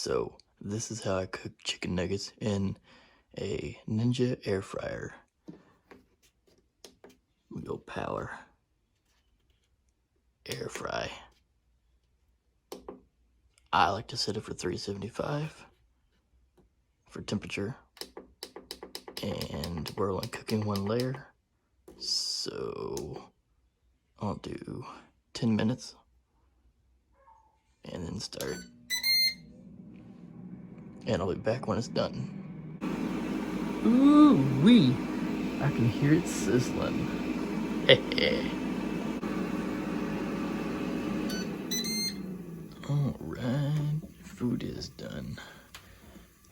So this is how I cook chicken nuggets in a Ninja air fryer. We go power, air fry. I like to set it for 375 for temperature, and we're only cooking one layer, so I'll do 10 minutes and then start, and I'll be back when it's done. Ooh wee! I can hear it sizzling. Heh. Alright, food is done.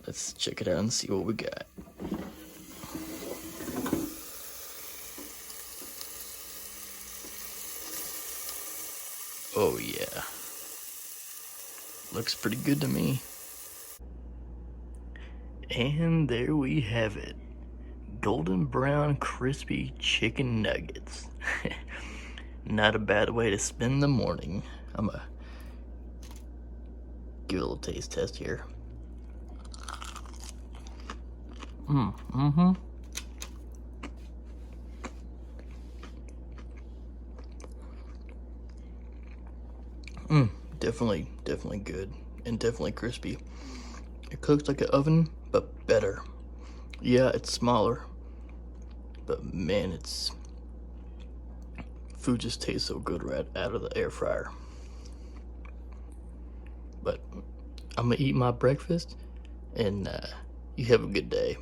Let's check it out and see what we got. Oh yeah. Looks pretty good to me. And there we have it. Golden brown crispy chicken nuggets. Not a bad way to spend the morning. I'm gonna give it a little taste test here. Definitely good, and definitely crispy. It cooks like an oven, but better. Yeah, it's smaller, but man, food just tastes so good right out of the air fryer. But I'm gonna eat my breakfast, and you have a good day.